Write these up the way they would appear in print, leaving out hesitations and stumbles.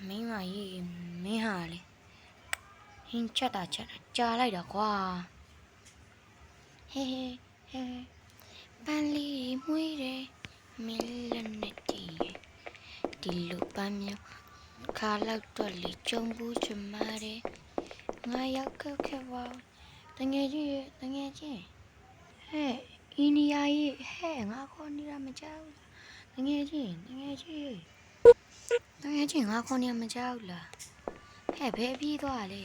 မင်းမကြီးမင်းဟာလေဟင်းချက်တာကြာလိုက်တော့ကွာဟဲပန်းလေးမွေးတယ်မင်းလက်နဲ့တည်ဒီလိုပန်းမျိုးခါလောက်တော့လေကြုံဘူးချင်ပါတယ်ငါရောက်ခဲ့ပါတငယ်ချင်းဟဲ့အိန္ဒိယကြီးဟဲ့ငါခေါ်နေတာမကြောက်တငယ်ချင်းငါခေါ်နေတာမကြောက်လားဟဲ့ဘယ်ပြေးသွားလဲ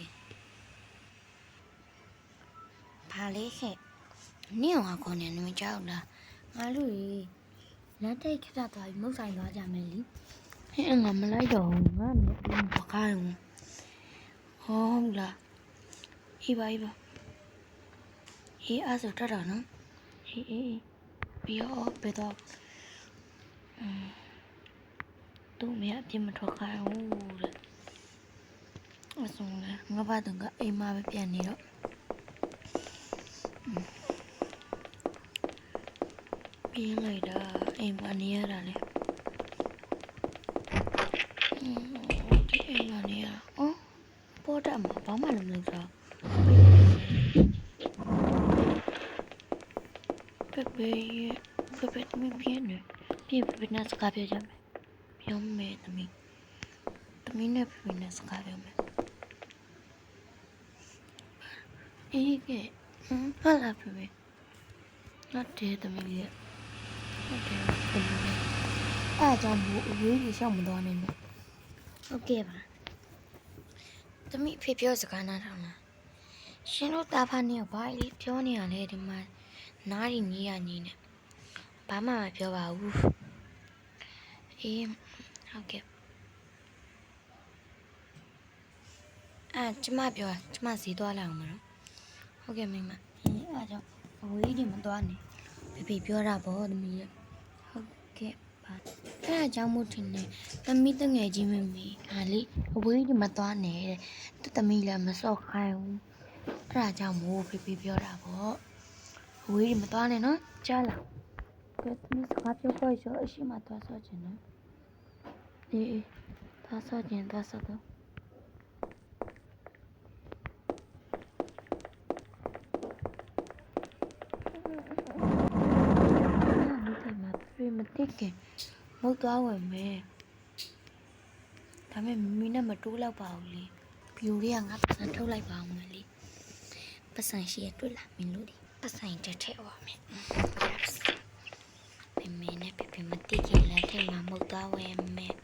ဘာလဲဟဲ့နင့်ငါခေါ်နေမကြောက်လားငါတို့လမ်းတိတ်ခက်သွားပြီးမုတ်ဆိုင်သွားကြမယ်လीဟဲ့ငါမလိုက်တော့ဘူးငါမျက်လုံးပကားရုံဟုတ်လားအေးပါအဲ့ဆိုတတ်တာနော်အေးပြီးတော့ဘယ်တော့သူ့မရအပြစ်မထွက်ခိုင်းဘူးတဲ့အဆုံးလဲငါဘာတုန်းကအိမ်မှာပဲပြန်နေတော့ပြင်းလိုက်တာအိမ်မှာနေရတာလေဒီအိမ်မှာနေရပေါ်တာမှာဘာမှလည်းမလုပ်တော့ပေမပြင်းနေပေနဲ့စကားပြောကြမယ်ပြောမယ်သမီးနဲ့ပေနဲ့စကားပြောမယ်အေးကဲဟာလာပေဟုတ်တယ်သမီးရဲ့ဟုတ်တယ်အားကြောင့်ဘူးအရေးကြီးရှောက်မသွားနဲ့နော်ဟုတ်ကဲ့ပါသမီးဖေပြောစကားနားထောင်လားရှင်တို့တာဖာနေဘာလေးပြောနေရလဲဒီမှာနားရီညီရညီနဲ့ဘာမှမပြောပါဘူးအေးဟုတ်ကဲ့ကျမပြောကျမဈေးသွားလာအောင်မလို့ဟုတ်ကဲ့မိမအားကြောင့်အဝေးကြီးမသွားနဲ့ဖေပြောတာပေါ့သမီးရဲ့ဟုတ်ကဲ့ပါအဲ့ဒါကြောင့်မို့ထင်တယ်သမီးတငယ်ချင်းမမေဟာလေအဝေးကြီးမသွားနဲ့တဲ့သူသမီးလည်းမစော့ခိုင်းဘူးအဲ့ဒါကြောင့်မို့ဖေပြောတာပေါ့အဝေးကြီးမသွားနဲ့နော်ကြားလားကဲသမီးစကားပြောဖို့ရောအရှိမသွားစော့ချင်နော်အေးသွားစော့ချင်သွားစော့တော့မသိခင်မဟုတ်သွားဝင်မယ်ဒါပေမဲ့မီနဲ့မတိုးလောက်ပါဘူးလေဘီယိုတွေကငါပတ်စံထုတ်လိုက်ပါအောင်မယ်လေပတ်စံရှိရတွေ့လားမင်းတို့ဒီပတ်စံတက်ထည့်အောင်မယ်မင်းနဲ့ဖေမသိခင်လက်ထက်မှာမဟုတ်သွားဝင်မယ်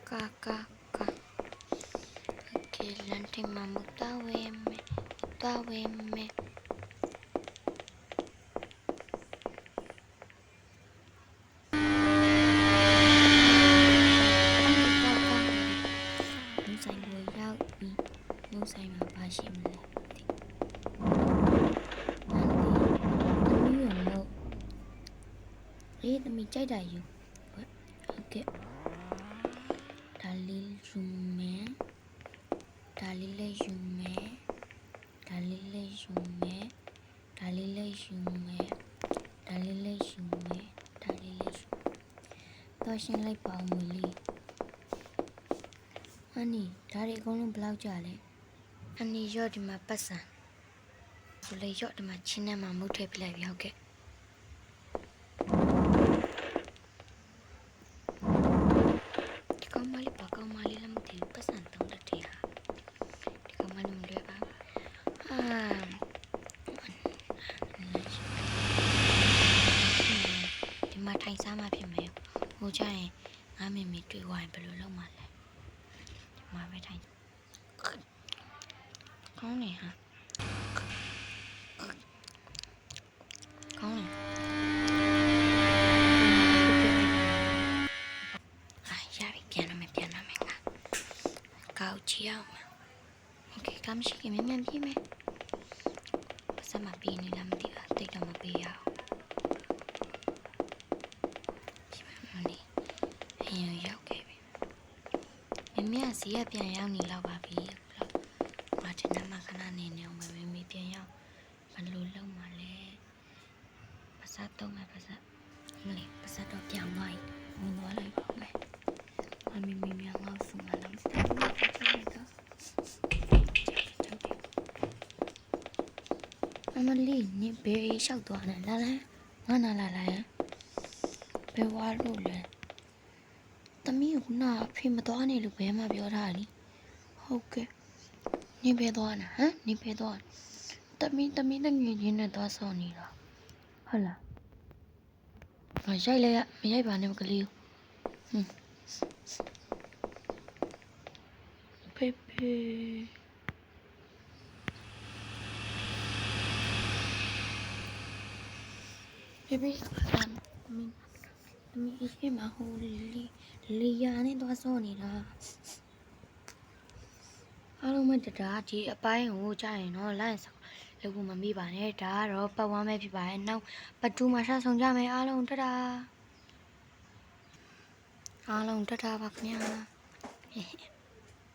ကာကဲလန်ထက်မှာမဟုတ်သွားဝင်မယ်ဆိုင်မှာပါရှိမလဲသမီးကြိုက်တာယူဟုတ်ကဲ့ဒါလေးယူမယ်ဒါလေးလည်းယူမယ်တော့ရှင်းလိုက်ပါဦးမလေးဟန်နီဒါတွေအကုန်လုံးဘယ်လောက်ကြလဲအနီရော့ဒီမှာပတ်စံဘလေရော့ဒီမှာချင်းထဲမှာမုတ်ထည့်ပြလိုက်ပြီဟုတ်ကဲ့ဒီကောင်မလေးပါကောင်မလေးလည်းမသိဘူးပတ်စံတုံးတက်တယ်ဟာဒီကောင်မလေးမလွယ်ပါဒီမှာထိုင်စားမှဖြစ်မယ်ဟိုကြရင်ငါမေမေတွေ့သွားရင်ဘယ်လိုလုပ်မှလဲဒီမှာပဲထိုင်ကောင်းနေဟာကောင်းနေရပြီပြန်တော့မယ်ကောက်ချီအောင်โอเคကမ်းရှိခင်မြန်ပြေးမယ်ပတ်စံမပြေးနေလားမသိဘူးတိတ်တော့မပြေးရအောင်ဒီမှာနေအရင်ရောက်ခဲ့ပြီမမေကဈေးကပြန်ရောက်နေလောက်ပါပြီမာတင်နမခဏနေနေအောင်မမေပြန်ရောက်ဘယ်လိုလုပ်မှလဲပတ်စံတော့မယ်ပတ်စံမလေးပတ်စံတော့ပြန်သွားပြီ ဘေးလျှောက်သွားနေလာလာငါနာလာလာဘယ်ဝါလို့လဲသမီးကနာဖေမသွားနေလို့ဘယ်မှပြောထားလीဟုတ်ကဲ့နေပဲသွားနာဟမ်နေပဲသွားသမီးတငယ်ချင်းနဲ့သွားဆော့နေတာဟုတ်လားမရိုက်လိုက်ရမရိုက်ပါနဲ့ကလေးဖေဖေသမီးအရှိမဟိုလီယာနဲ့သွားဆော့နေတာအားလုံးမတရားဒီအပိုင်းကိုကြာရင်တော့လန့်ဆောင်လုပ်ဖို့မမိပါနဲ့ဒါကတော့ပတ်ဝန်းပဲဖြစ်ပါတယ်နောက်ပတ်တူမှာဆက်ဆောင်ကြမယ်အားလုံးတတာအားလုံးတတာပါခင်ဗျာ